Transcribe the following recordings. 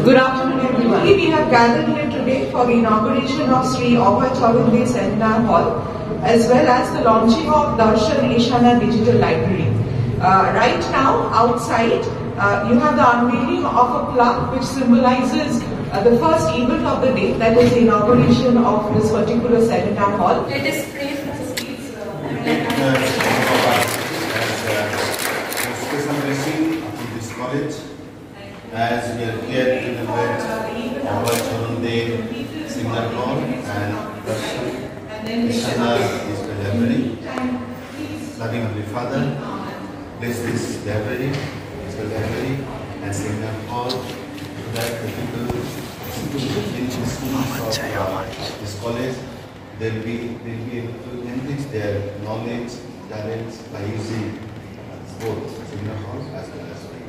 Good afternoon, everyone. We have gathered here today for the inauguration of Sri Abhay Charunde Seminar Hall, as well as the launching of Darshan Ishana Digital Library. Right now, outside, you have the unveiling of a plaque which symbolizes the first event of the day, that is the inauguration of this particular seminar hall. Let us pray for the seats. Special blessing upon this college as we are here to celebrate Abhay Charunde Seminar Hall and Darshan Ishana Digital Library. Loving Heavenly Father, bless this library, and seminar hall, so that the people in the schools of this college, they'll be able to enrich their knowledge, talents by using both seminar halls as well as library.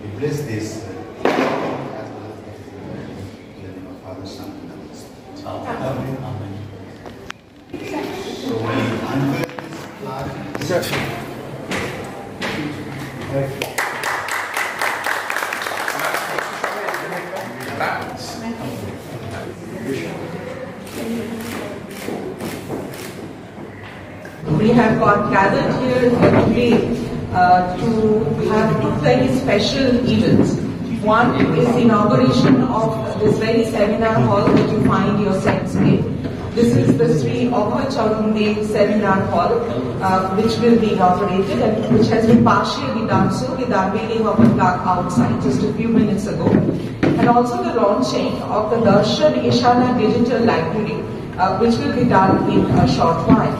We bless this as well as in the name of Father, Son, and Holy Spirit. Amen. Amen. So we unveil this plaque. We have got gathered here today to have two very special events. One is the inauguration of this very seminar hall that you find yourselves in. This is the Sri Abhay Charunde Seminar Hall, which will be inaugurated and which has been partially done so with the unveiling of a plaque outside just a few minutes ago. And also the launching of the Darshan Ishana Digital Library, which will be done in a short while.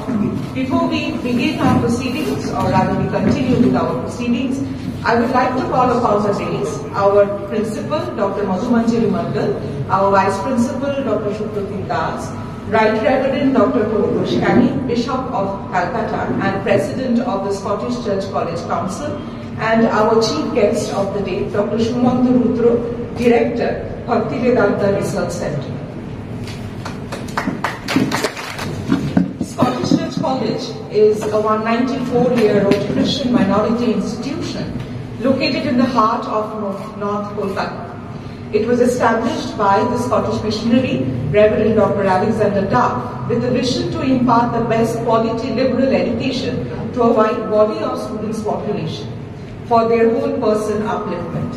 Before we begin our proceedings, or rather we continue with our proceedings, I would like to call upon the dais our Principal, Dr. Madhumanjari Mandal, our Vice Principal, Dr. Shukrati Das, Right Reverend Dr. Purushkani, Bishop of Calcutta and President of the Scottish Church College Council, and our Chief Guest of the day, Dr. Shumanta Rudra, Director, Bhaktivedanta Research Center. Scottish Church College is a 194-year-old Christian minority institution located in the heart of North Kolkata. It was established by the Scottish missionary, Reverend Dr. Alexander Duff, with the vision to impart the best quality liberal education to a wide body of students' population for their whole person upliftment.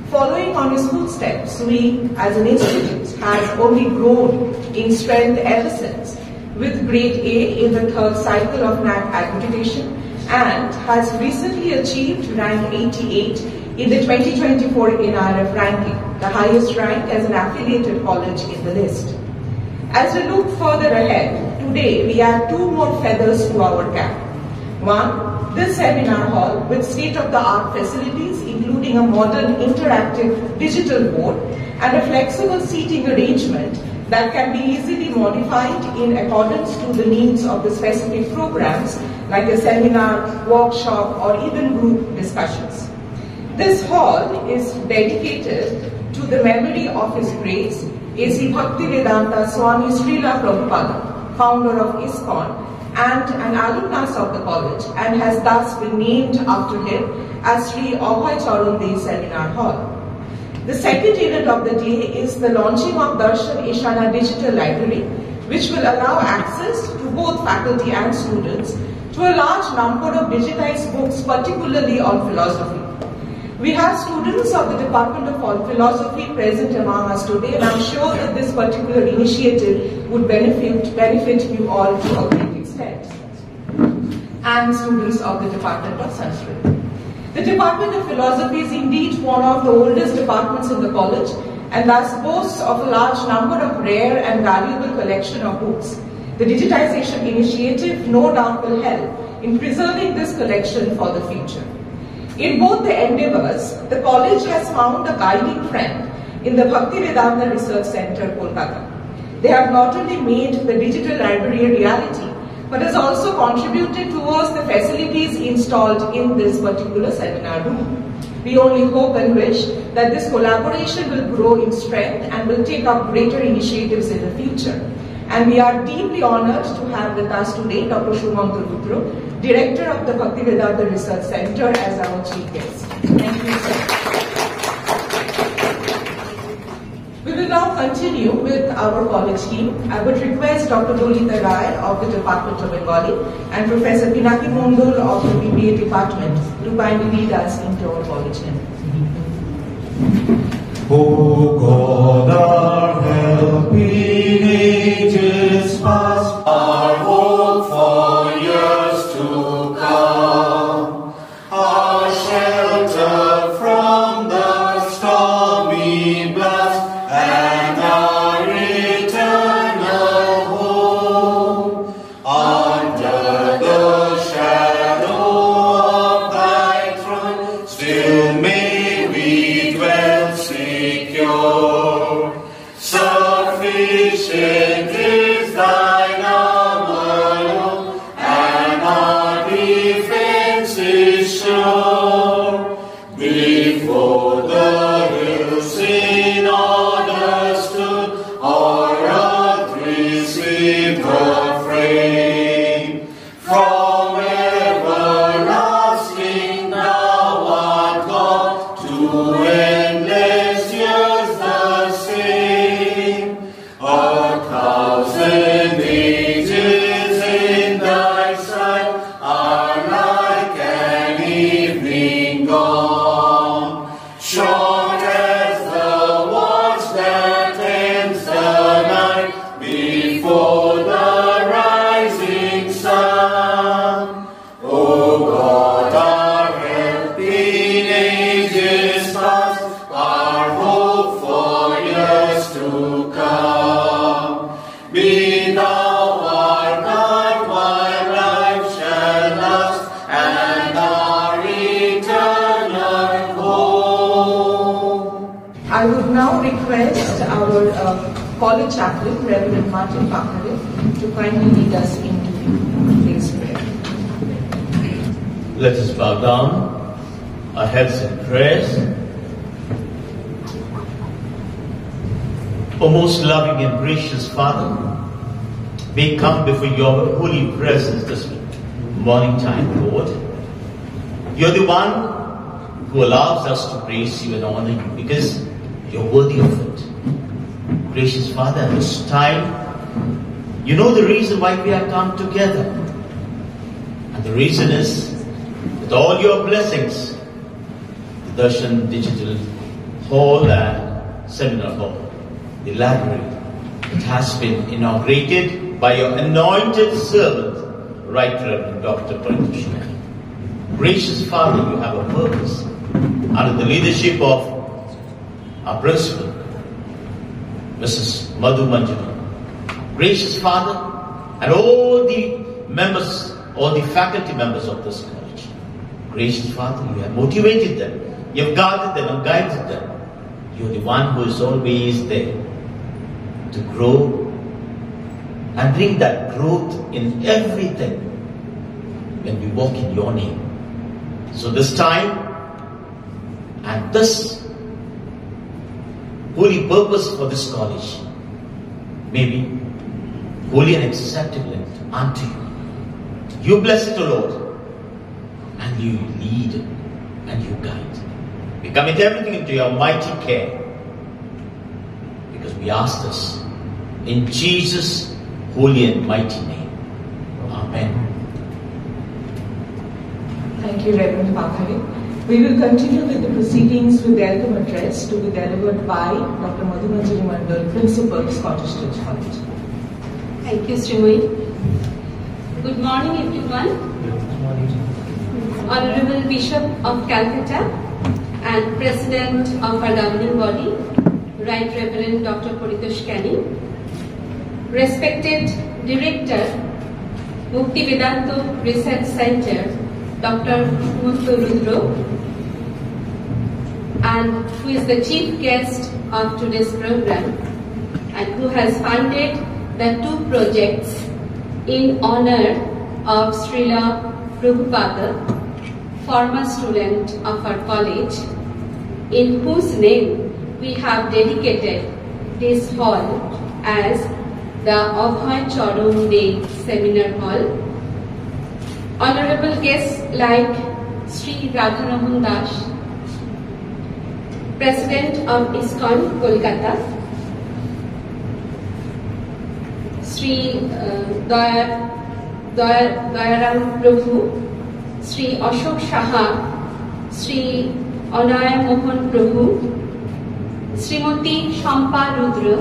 Following on his footsteps, we, as an institute, has only grown in strength ever since, with grade A in the third cycle of NAC accreditation, and has recently achieved rank 88 in the 2024 NRF ranking, the highest rank as an affiliated college in the list. As we look further ahead, today we add two more feathers to our cap. One, this seminar hall with state-of-the-art facilities, including a modern interactive digital board and a flexible seating arrangement that can be easily modified in accordance to the needs of the specific programs like a seminar, workshop, or even group discussions. This hall is dedicated to the memory of His Grace, A.C. Bhaktivedanta Swami Srila Prabhupada, founder of ISKCON and an alumnus of the college, and has thus been named after him as Sri Abhay Charunde Seminar Hall. The second event of the day is the launching of Darshan Ishana Digital Library, which will allow access to both faculty and students to a large number of digitized books, particularly on philosophy. We have students of the Department of Philosophy present among us today, and I'm sure that this particular initiative would benefit you all to a great extent, and students of the Department of Sanskrit. The Department of Philosophy is indeed one of the oldest departments in the college, and thus boasts of a large number of rare and valuable collection of books. The digitization initiative no doubt will help in preserving this collection for the future. In both the endeavors, the college has found a guiding friend in the Bhaktivedanta Research Center, Kolkata. They have not only made the digital library a reality, but has also contributed towards the facilities installed in this particular seminar room. We only hope and wish that this collaboration will grow in strength and will take up greater initiatives in the future. And we are deeply honored to have with us today Dr. Shumanta Rudra, Director of the Bhaktivedanta Research Center, as our chief guest. Thank you, sir. will now continue with our college team. I would request Dr. Lolita Rai of the Department of Bengali and Professor Pinaki Mondol of the BBA Department to kindly lead us into our college hymn. O God, our helping ages past, our hope for years to come, our shelter from the stormy blast, and our eternal home, under the shadow of thy throne, still may we dwell secure. Sufficient is thine arm alone, and our defense is sure. Before the hills in order stood, or earth received her frame. From everlasting thou art God, to endless years the same. 1,000 ages in thy sight are like an evening gone, short as the watch that ends the night before the rising sun. O God, our help in ages past, our hope for years to come. Be thou our God while life shall last, and our eternal home. I would now request our college chaplain, Reverend Martin Pakare, to kindly lead us into today's prayer. Let us bow down our heads in prayers. O most loving and gracious Father, we come before your holy presence this morning time, Lord. You're the one who allows us to praise you and honor you because you're worthy of it. Gracious Father, at this time, you know the reason why we have come together. And the reason is, with all your blessings, the Darshan Digital Hall and Seminar Hall, the library, it has been inaugurated by your anointed servant, Right Reverend Dr. Purithush Kani. Gracious Father, you have a purpose. Under the leadership of our principal, Mrs. Madhu Manjana. Gracious Father, and all the members, all the faculty members of this college. Gracious Father, you have motivated them. You have guarded them and guided them. You are the one who is always there to grow and bring that growth in everything when we walk in your name. So this time and this holy purpose for this college may be holy and acceptable unto you. You bless it, O Lord, and you lead and you guide. We commit everything into your mighty care because we ask this in Jesus' holy and mighty name. Amen. Thank you, Reverend Pakare. We will continue with the proceedings with the welcome address to be delivered by Dr. Madhu Manjari Mandal, Principal, Scottish Church College. Thank you, Srimoi. Good morning, everyone. Honorable Bishop of Calcutta and President of our governing body, Right Reverend Dr. Purithush Kani, respected Director, Mukti Vedanta Research Center, Dr. Muthu Rudro, and who is the chief guest of today's program and who has funded the 2 projects in honor of Srila Prabhupada, former student of our college, in whose name we have dedicated this hall as the Abhay Charan Day Seminar Hall. Honorable guests like Sri Radharaman Das, President of ISKCON, Kolkata, Sri Dayaram Prabhu, Sri Ashok Shaha, Sri Anaya Mohan Prabhu, Srimati Shampa Rudra,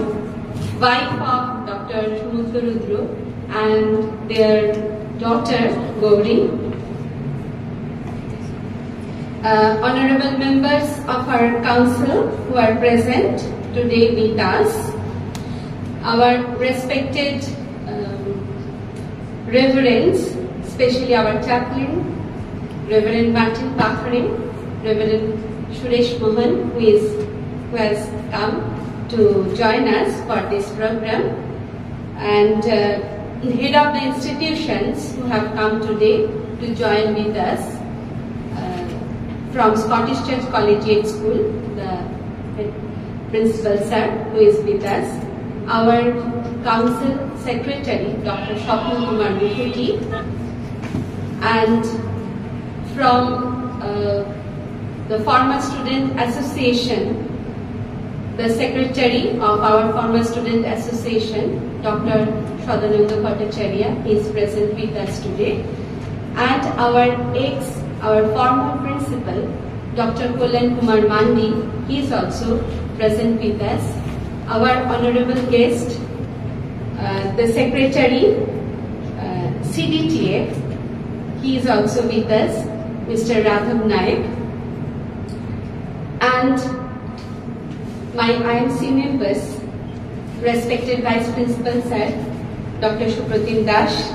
wife of Dr. Shumudra Rudra, and their daughter Gauri. Honorable members of our council who are present today with us, our respected reverends, especially our chaplain, Reverend Martin Bakhare, Reverend Suresh Mohan, who has come to join us for this program, and head of the institutions who have come today to join with us from Scottish Church Collegiate School, the principal sir who is with us, our council secretary Dr. Shapnu Kumar Mukherjee, and from the Former Student Association, the secretary of our Former Student Association, Dr. Shadananda Bhattacharya, is present with us today, and our former principal, Dr. Kullan Kumar Mandi, he is also present with us. Our honorable guest, the secretary, CDTA, he is also with us, Mr. Radhav Naik, and my IMC members, respected Vice Principal Sir, Dr. Supratim Das,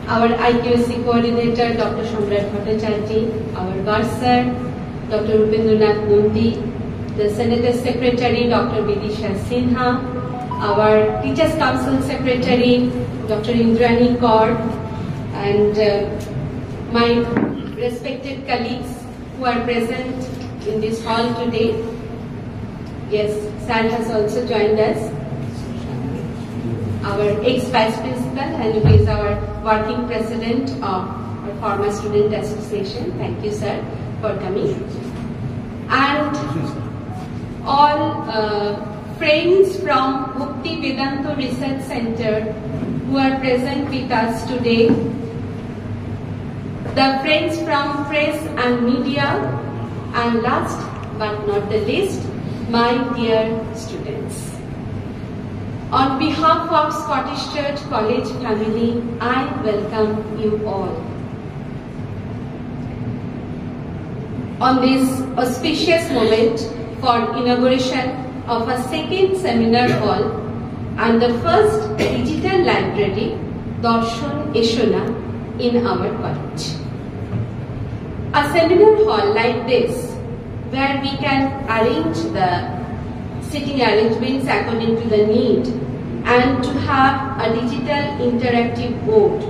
our IQSC coordinator, Dr. Shamrat Bhattacharya, our guard sir, Dr. Rupendranath Mondi, the Senator Secretary, Dr. Vidisha Sinha, our Teachers Council Secretary, Dr. Indrani Kaur, and my respected colleagues who are present in this hall today. Yes, Sir has also joined us. Our ex-Vice Principal and who is our working President of our Former Student Association. Thank you, sir, for coming. And all friends from Bhakti Vedanta Research Center who are present with us today, the friends from press and media, and last but not the least, my dear students. On behalf of Scottish Church College family, I welcome you all. On this auspicious moment for inauguration of a second seminar hall and the first digital library, Darshan Eshona, in our college. A seminar hall like this, where we can arrange the sitting arrangements according to the need, and to have a digital interactive board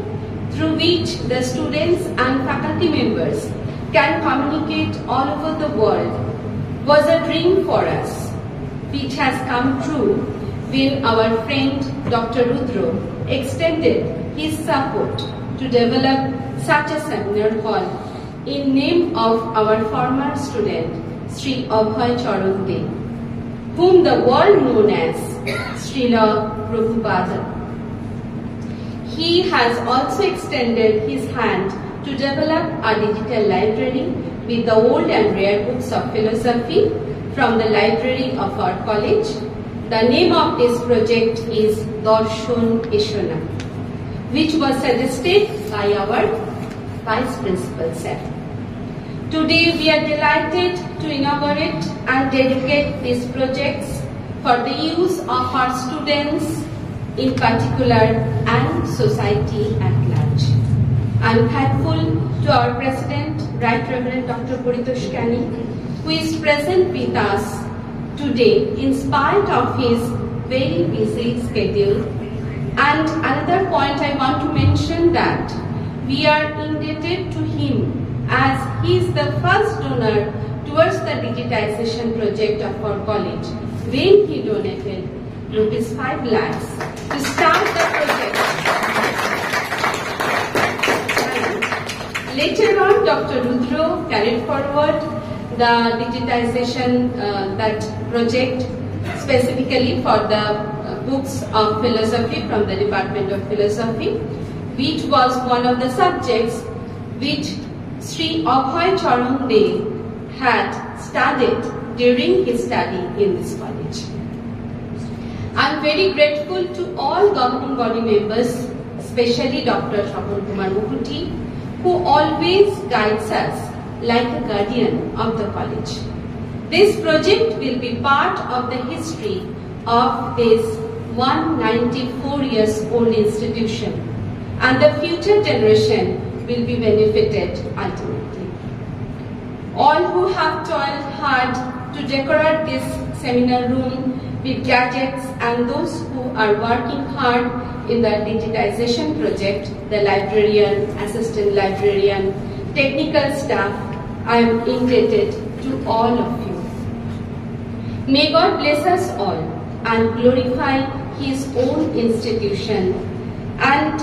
through which the students and faculty members can communicate all over the world, was a dream for us, which has come true when our friend Dr. Rudra extended his support to develop such a seminar hall in name of our former student, Sri Abhay Charan De, whom the world known as Srila Prabhupada. He has also extended his hand to develop a digital library with the old and rare books of philosophy from the library of our college. The name of this project is Darshan Eshona, which was suggested by our Vice Principal Sir. Today we are delighted to inaugurate and dedicate these projects for the use of our students in particular and society at large. I am thankful to our President, Right Reverend Dr. Paritosh Kani, who is present with us today in spite of his very busy schedule. And another point I want to mention that we are indebted to him as he is the first donor towards the digitization project of our college when he donated ₹5 lakhs to start the project. And later on, Dr. Rudra carried forward the digitization that project specifically for the books of philosophy from the Department of Philosophy, which was one of the subjects which Sri Abhay Charan De had studied during his study in this college. I am very grateful to all governing body members, especially Dr. Shapon Kumar Mukuti, who always guides us like a guardian of the college. This project will be part of the history of this 194 years old institution, and the future generation will be benefited ultimately. All who have toiled hard to decorate this seminar room with gadgets and those who are working hard in the digitization project, the librarian, assistant librarian, technical staff, I am indebted to all of you. May God bless us all and glorify His own institution. And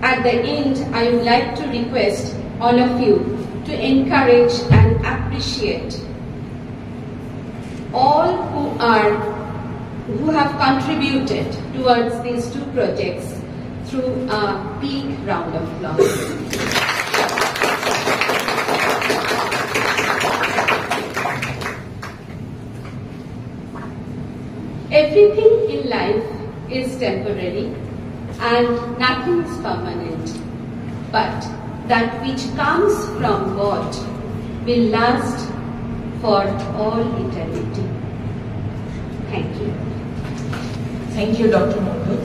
at the end, I would like to request all of you to encourage and appreciate all who have contributed towards these two projects through a big round of applause. Everything in life is temporary and nothing is permanent, but that which comes from God will last for all eternity. Thank you. Thank you, Dr. Mundu.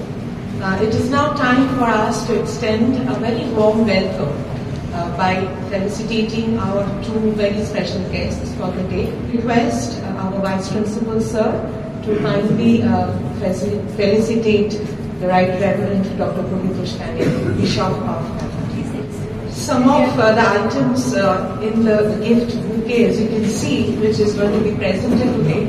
It is now time for us to extend a very warm welcome by felicitating our two very special guests for the day. Request our Vice Principal, Sir, to kindly felicitate the Right Reverend Dr. Purushottam, Bishop of Calcutta. Some of the items in the gift bouquet, as you can see, which is going to be presented today,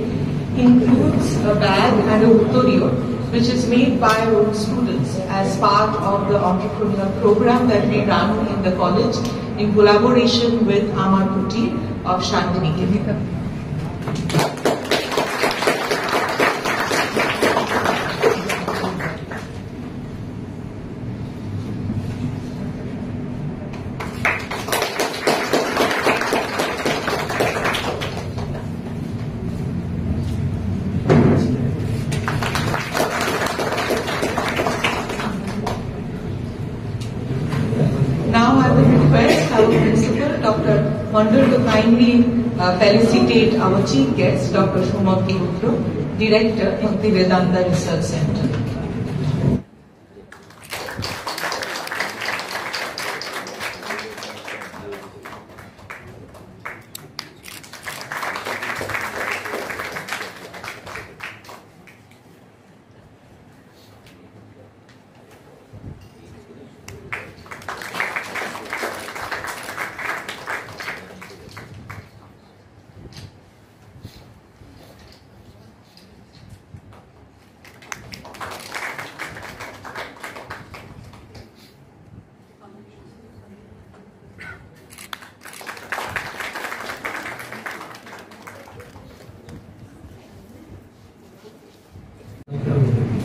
includes a bag and a uttoriyo, which is made by our own students as part of the entrepreneur program that we run in the college in collaboration with Amar Kuti of Shantiniketan. To kindly felicitate our chief guest, Dr. Shumakti Rudra, Director of the Vedanta Research Center.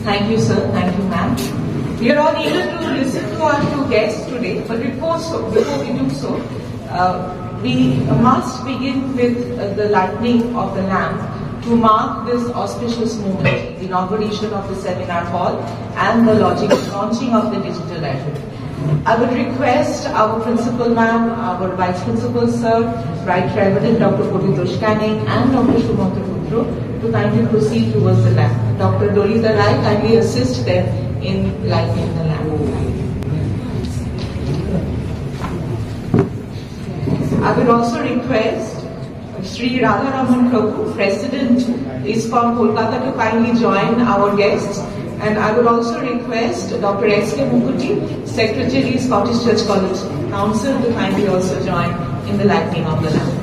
Thank you, sir. Thank you, ma'am. We are all eager to listen to our two guests today, but before we do so, we must begin with the lighting of the lamp to mark this auspicious moment, the inauguration of the seminar hall and the launching of the digital library. I would request our principal ma'am, our vice principal sir, Right Reverend Dr. Purushottam and Dr. Shumakti Rudra to kindly proceed towards the lamp. Dr. Dolita Rai, kindly assist them in lighting the lamp. I would also request Sri Radharaman Prabhu, President ISKCON Kolkata, to kindly join our guests. And I would also request Dr. S.K. Mukuti, Secretary, Scottish Church College Council, to kindly also join in the lighting of the lamp.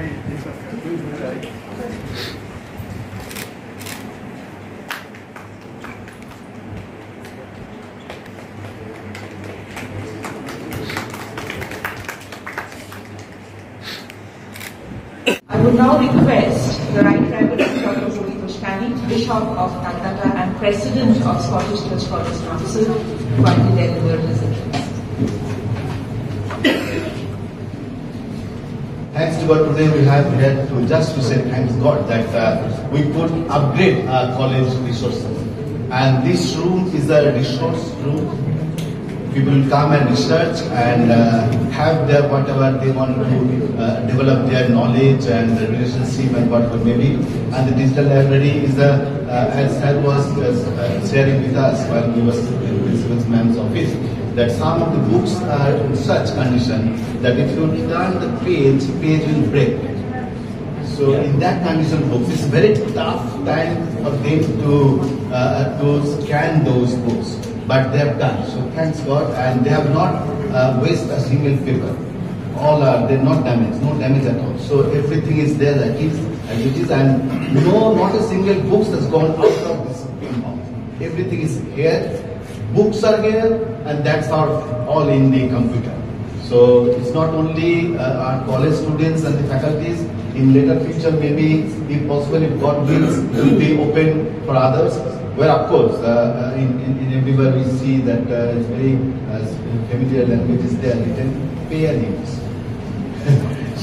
I would now request the Right Reverend Dr. Bishop of Calcutta and President of Scottish Church College Council, to kindly deliver his address. Thanks to God, today we have here to just to say thanks God that we could upgrade our college resources. And this room is a resource room. People will come and research and have their whatever they want to develop their knowledge and the relationship and whatever maybe. And the digital library is as Sir was sharing with us while we were in Principal Ma'am's office, that some of the books are in such condition that if you turn the page will break. So in that condition books, it's very tough time for them to scan those books. But they have done. So thanks God, and they have not wasted a single paper. All are, they're not damaged, no damage at all. So everything is there as it is, and no, not a single book has gone out of this book. Everything is here. Books are here, and that's all in the computer. So it's not only our college students and the faculties. In later future, maybe if possible, if God wills, it will be open for others. Well, of course, in everywhere we see that it's very familiar language is there, written pay and use.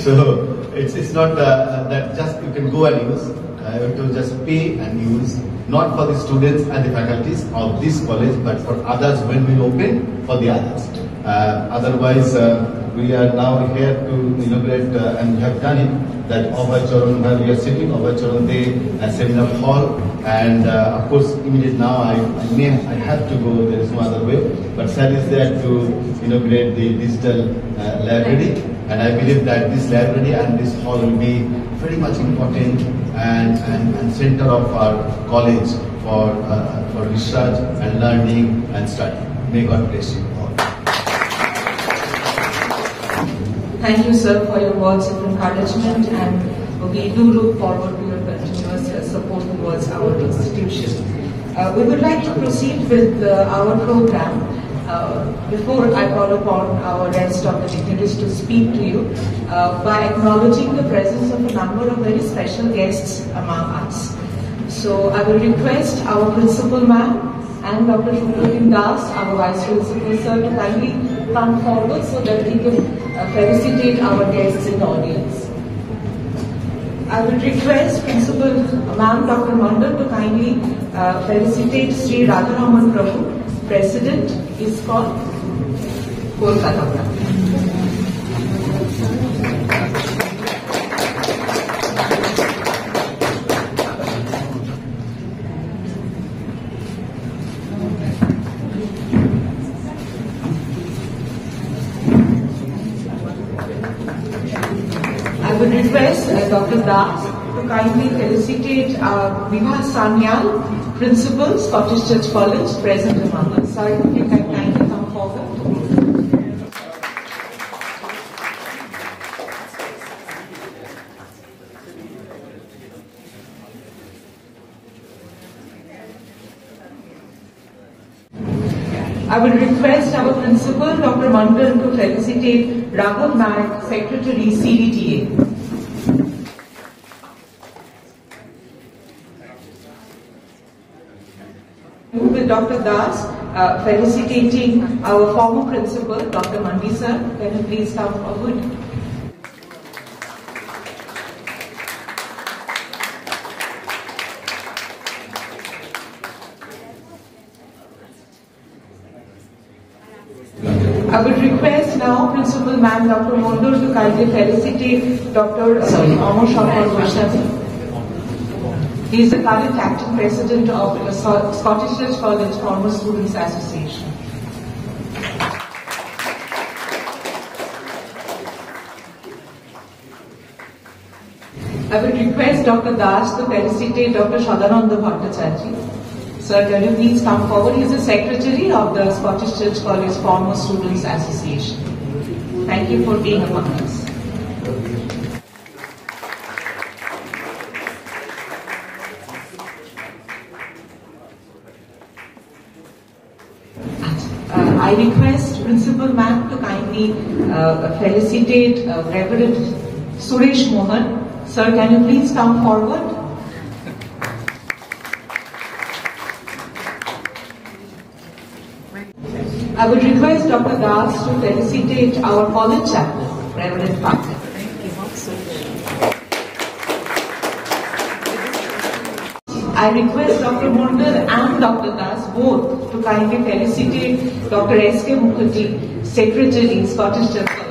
So it's not that just you can go and use. You have to just pay and use, not for the students and the faculties of this college, but for others when we open for the others. Otherwise, we are now here to inaugurate, and we have done it, that Avacharan, where we are sitting, Avacharan Day Seminar Hall. And of course, immediately now I have to go, there is no other way. But Sir is there to inaugurate the digital library. And I believe that this library and this hall will be very much important and center of our college for research and learning and study. May God bless you all. Thank you, sir, for your words of encouragement, and we do look forward to your continuous support towards our institution. We would like to proceed with our program. Before I call upon our rest of the dignitaries to speak to you, by acknowledging the presence of a number of very special guests among us. So I will request our principal ma'am and Dr. Shubhadeep Das, our vice principal sir, to kindly come forward so that we can felicitate our guests in the audience. I would request Principal Ma'am Dr. Mandal to kindly felicitate Sri Radharaman Prabhu, President, ISKCON, Kolkata. I would request Dr. Das to kindly felicitate Vibha Sanyal, Principal, Scottish Church College, present among us. Sorry, if you can kindly come forward. I would request our Principal, Dr. Mandal, to felicitate Raghav Naik, Secretary, CDTA. With Dr. Das, felicitating our former Principal, Dr. Mandi sir. Can you please come forward? I would request now Principal Ma'am Dr. Mondor to kindly felicitate Dr. Amar Shankar Vaishnavi. He is the current acting president of the Scottish Church College Former Students Association. I would request Dr. Das to felicitate Dr. Shadananda Bhattacharya. Sir, can you please come forward? He is the secretary of the Scottish Church College Former Students Association. Thank you for being among us. I request Principal Ma'am to kindly felicitate Reverend Suresh Mohan. Sir, can you please come forward? I would request Dr. Das to felicitate our college chaplain, Reverend Patel. I request Dr. Mondal and Dr. Das both to kindly felicitate Dr. S.K. Mukherjee, Secretary, Scottish Church College.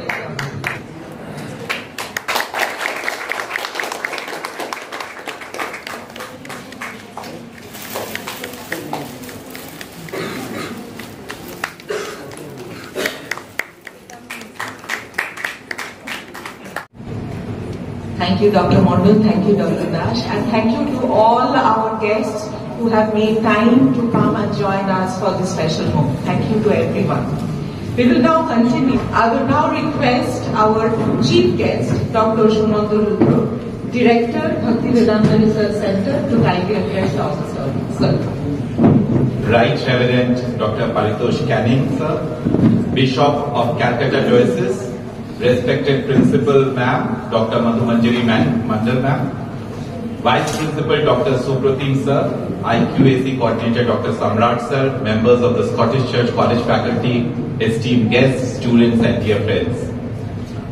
Thank you, Dr. Mondal. Thank you, Dr. Dash. And thank you to all our guests who have made time to come and join us for this special moment. Thank you to everyone. We will now continue. I will now request our chief guest, Dr. Shumandar Rudra, Director, Bhaktivedanta Research Center, to kindly address the officer. Sir. Right Reverend Dr. Paritosh Canning, sir, Bishop of Calcutta Diocese, respected Principal Ma'am, Dr. Madhumanjari Mandal Ma'am, Vice Principal Dr. Supratim Sir, IQAC Coordinator Dr. Samrat Sir, members of the Scottish Church College faculty, esteemed guests, students and dear friends.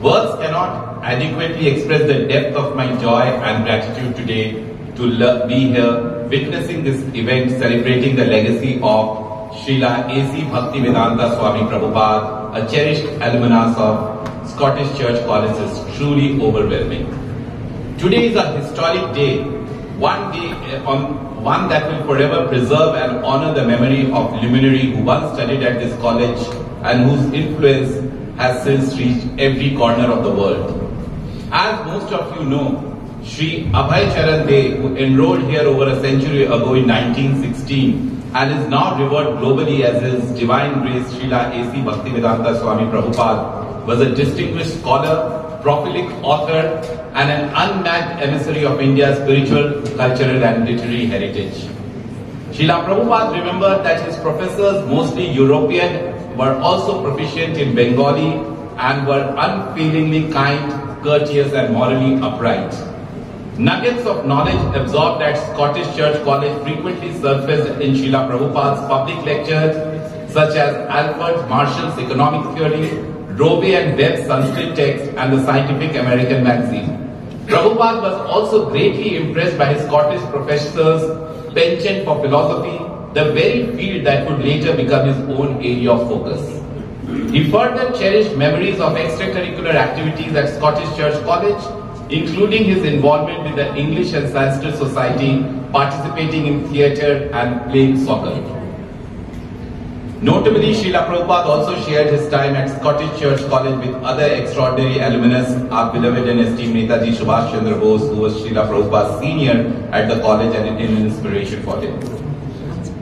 Words cannot adequately express the depth of my joy and gratitude today to be here witnessing this event celebrating the legacy of Srila A.C. Bhaktivedanta Swami Prabhupada, a cherished alumnus of Scottish Church College, is truly overwhelming. Today is a historic day, one that will forever preserve and honor the memory of luminary who once studied at this college and whose influence has since reached every corner of the world. As most of you know, Sri Abhay Charan De, who enrolled here over a century ago in 1916 and is now revered globally as His Divine Grace Srila A.C. Bhaktivedanta Swami Prabhupada, was a distinguished scholar, prolific author and an unmatched emissary of India's spiritual, cultural and literary heritage. Srila Prabhupada remembered that his professors, mostly European, were also proficient in Bengali and were unfailingly kind, courteous and morally upright. Nuggets of knowledge absorbed at Scottish Church College frequently surfaced in Srila Prabhupada's public lectures such as Alfred Marshall's Economic Theory, Rowe and Webb's Sanskrit text and the Scientific American magazine. Prabhupada was also greatly impressed by his Scottish professors' penchant for philosophy, the very field that would later become his own area of focus. He further cherished memories of extracurricular activities at Scottish Church College, including his involvement with the English and Sanskrit Society, participating in theatre and playing soccer. Notably, Srila Prabhupada also shared his time at Scottish Church College with other extraordinary alumnus, our beloved and esteemed Netaji Subhash Chandra Bose, who was Srila Prabhupada's senior at the college and an inspiration for him.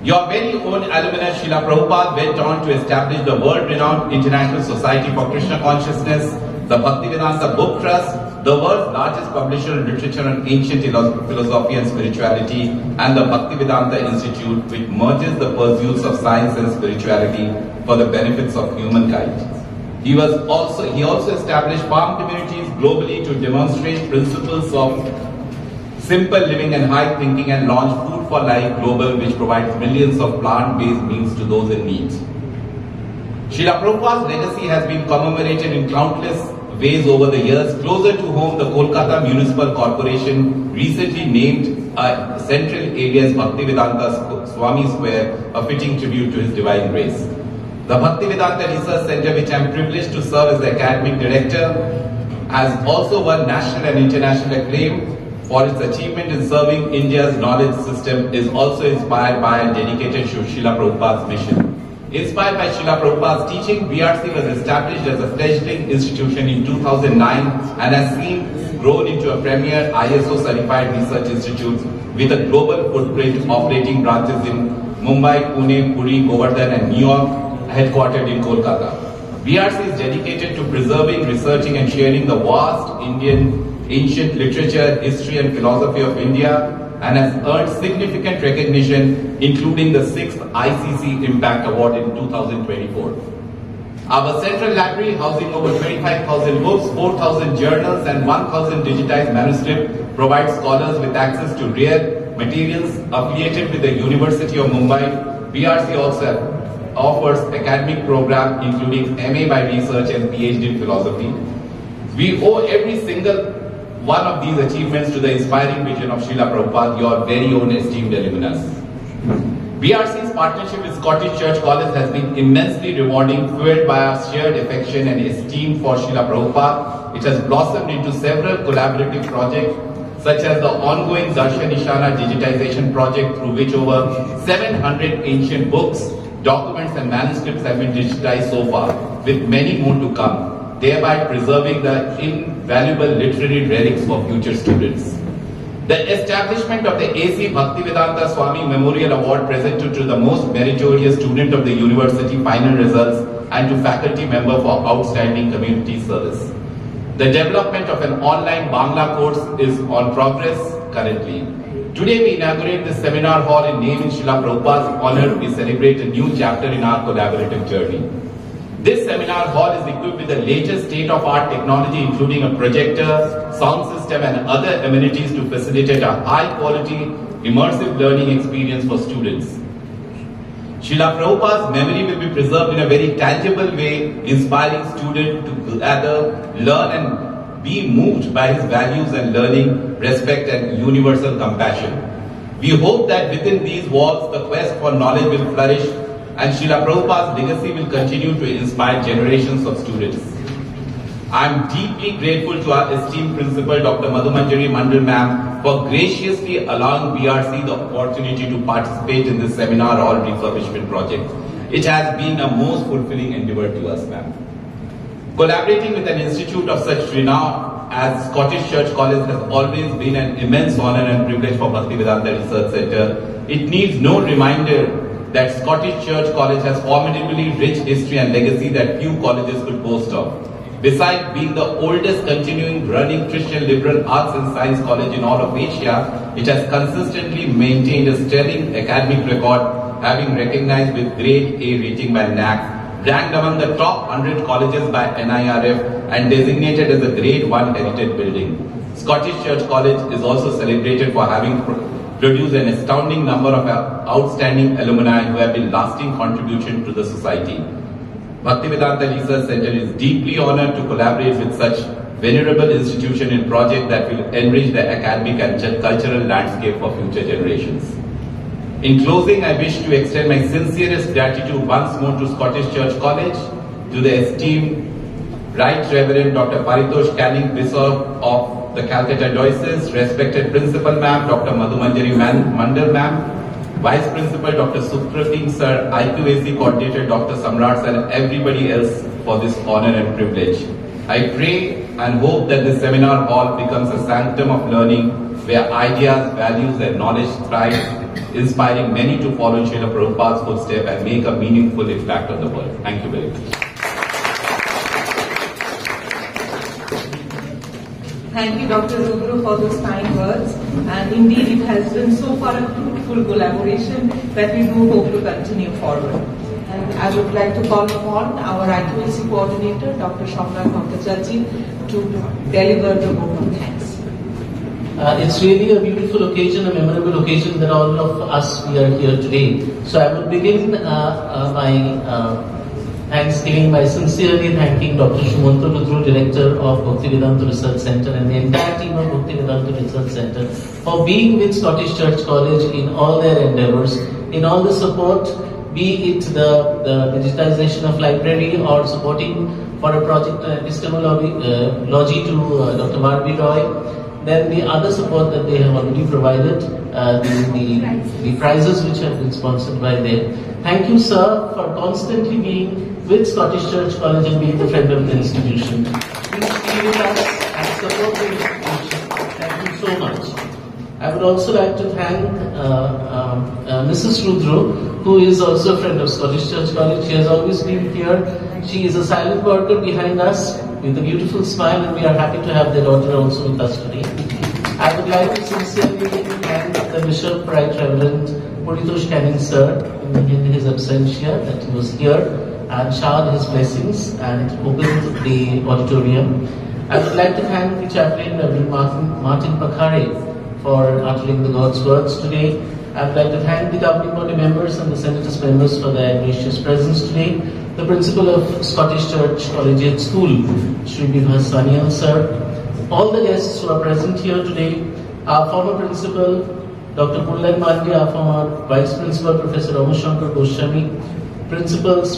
Your very own alumnus, Srila Prabhupada, went on to establish the world-renowned International Society for Krishna Consciousness, the Bhaktivedanta Book Trust, the world's largest publisher of literature on ancient philosophy and spirituality, and the Bhaktivedanta Institute, which merges the pursuits of science and spirituality for the benefits of humankind. He also established farm communities globally to demonstrate principles of simple living and high thinking, and launched Food for Life Global, which provides millions of plant-based meals to those in need. Srila Prabhupada's legacy has been commemorated in countless ways over the years. Closer to home, the Kolkata Municipal Corporation recently named a central area as Bhaktivedanta Swami Square, a fitting tribute to His Divine Grace. The Bhaktivedanta Research Center, which I am privileged to serve as the academic director, has also won national and international acclaim for its achievement in serving India's knowledge system, is also inspired by and dedicated to Srila Prabhupada's mission. Inspired by Srila Prabhupada's teaching, BRC was established as a fledgling institution in 2009 and has seen grown into a premier ISO certified research institute with a global footprint, operating branches in Mumbai, Pune, Puri, Govardhan and New York, headquartered in Kolkata. BRC is dedicated to preserving, researching and sharing the vast Indian ancient literature, history and philosophy of India, and has earned significant recognition, including the 6th ICC Impact Award in 2024. Our central library, housing over 25,000 books, 4,000 journals and 1,000 digitized manuscripts, provides scholars with access to rare materials. Affiliated with the University of Mumbai, BRC also offers academic program including MA by Research and PhD in Philosophy. We owe every single one of these achievements to the inspiring vision of Srila Prabhupada, your very own esteemed alumnus. BRC's partnership with Scottish Church College has been immensely rewarding, fueled by our shared affection and esteem for Srila Prabhupada. It has blossomed into several collaborative projects, such as the ongoing Darshan Ishana digitization project, through which over 700 ancient books, documents and manuscripts have been digitized so far, with many more to come, thereby preserving the invaluable literary relics for future students. The establishment of the A.C. Bhaktivedanta Swami Memorial Award presented to the most meritorious student of the university final results and to faculty member for outstanding community service. The development of an online Bangla course is on progress currently. Today we inaugurate the seminar hall in name in Srila Prabhupada's honor. We celebrate a new chapter in our collaborative journey. This seminar hall is equipped with the latest state-of-art technology, including a projector, sound system and other amenities to facilitate a high-quality, immersive learning experience for students. Srila Prabhupada's memory will be preserved in a very tangible way, inspiring students to gather, learn and be moved by his values and learning, respect and universal compassion. We hope that within these walls, the quest for knowledge will flourish and Srila Prabhupada's legacy will continue to inspire generations of students. I am deeply grateful to our esteemed principal, Dr. Madhumanjari Mandal ma'am, for graciously allowing BRC the opportunity to participate in this seminar hall refurbishment project. It has been a most fulfilling endeavor to us, ma'am. Collaborating with an institute of such renown as Scottish Church College has always been an immense honor and privilege for Bhaktivedanta Research Centre. It needs no reminder that Scottish Church College has formidably rich history and legacy that few colleges could boast of. Besides being the oldest continuing running Christian liberal arts and science college in all of Asia, it has consistently maintained a sterling academic record, having recognized with grade A rating by NAC, ranked among the top 100 colleges by NIRF and designated as a grade 1 heritage building. Scottish Church College is also celebrated for having produced an astounding number of outstanding alumni who have been lasting contribution to the society. Bhaktivedanta Research Centre is deeply honored to collaborate with such venerable institution in project that will enrich the academic and cultural landscape for future generations. In closing, I wish to extend my sincerest gratitude once more to Scottish Church College, to the esteemed Right Reverend Dr. Paritosh Canning, Bishop of the Calcutta Diocese, respected Principal Ma'am, Dr. Madhumanjari Mandal Ma'am, Vice Principal Dr. Supratim Sir, IQAC Coordinator Dr. Samrat Sir, and everybody else for this honor and privilege. I pray and hope that this seminar hall becomes a sanctum of learning where ideas, values and knowledge thrive, inspiring many to follow Srila Prabhupada's footsteps and make a meaningful impact on the world. Thank you very much. Thank you, Dr. Rudru, for those kind words. And indeed, it has been so far a fruitful collaboration that we do hope to continue forward. And I would like to call upon our IQAC coordinator, Dr. Shamrat Pankajji, to deliver the vote of thanks. It's really a beautiful occasion, a memorable occasion that all of us we are here today. So I will begin my Thanksgiving by sincerely thanking Dr. Shumanta Rudru, Director of Bhaktivedanta Research Centre, and the entire team of Bhaktivedanta Research Centre for being with Scottish Church College in all their endeavours, in all the support, be it the digitization of library or supporting for a project epistemology to Dr. Marvi Roy, then the other support that they have already provided, the prizes which have been sponsored by them. Thank you, sir, for constantly being with Scottish Church College and being the friend of the institution. Please be with us and support the institution. Thank you so much. I would also like to thank Mrs. Rudru, who is also a friend of Scottish Church College. She has always been here. She is a silent worker behind us with a beautiful smile, and we are happy to have their daughter also with us today. I would like to sincerely thank the Bishop, Right Reverend Paritosh Canning Sir, in his absentia, that he was here and showered his blessings and opened the auditorium. I would like to thank the chaplain, Reverend Martin Pakhare, for uttering the God's words today. I would like to thank the governing body members and the Senatus members for their gracious presence today. The principal of Scottish Church Collegiate School, Shri Bibhas Sanyal sir. All the guests who are present here today, our former principal, Dr. Pullan Mandya, our former vice principal, Professor Ramashankar Goswami, principals,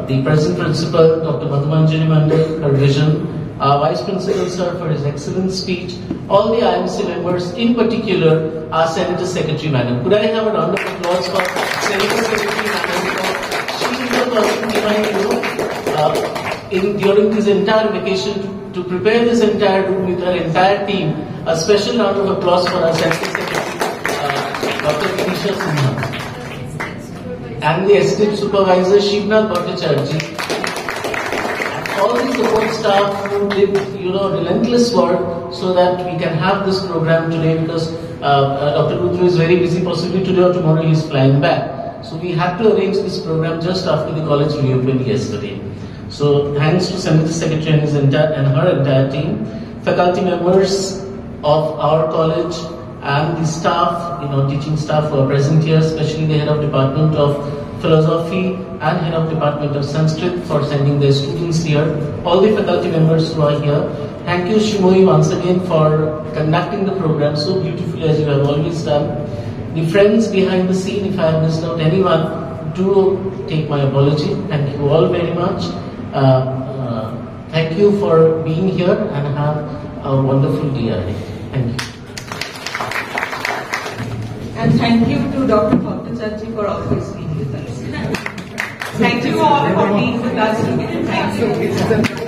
the present principal, Dr. Madhumanjari Mandal, her vision, our vice principal sir for his excellent speech, all the IMC members, in particular our Senator Secretary Madam. Could I have a round of applause for Senator Secretary Madam? She is the person behind during this entire vacation to prepare this entire room with her entire team. A special round of applause for our Senator Secretary, Dr. Kinisha Sinha. And the Assistant Supervisor, Shivnath Bhattacharya. All the support staff who did, relentless work so that we can have this program today, because Dr. Rudra is very busy, possibly today or tomorrow he is flying back. So we had to arrange this program just after the college reopened yesterday. So thanks to Senator Secretary and her entire team, faculty members of our college and the staff, teaching staff who are present here, especially the head of Department of Philosophy and head of Department of Sanskrit for sending their students here. All the faculty members who are here. Thank you, Shimoy, once again for conducting the program so beautifully as you have always done. The friends behind the scene, if I have missed out anyone, do take my apology. Thank you all very much. Thank you for being here and have a wonderful day ahead. Thank you. And thank you to Dr. Bhattacharya for always being with us. Thank you all for being with us today. Thank you.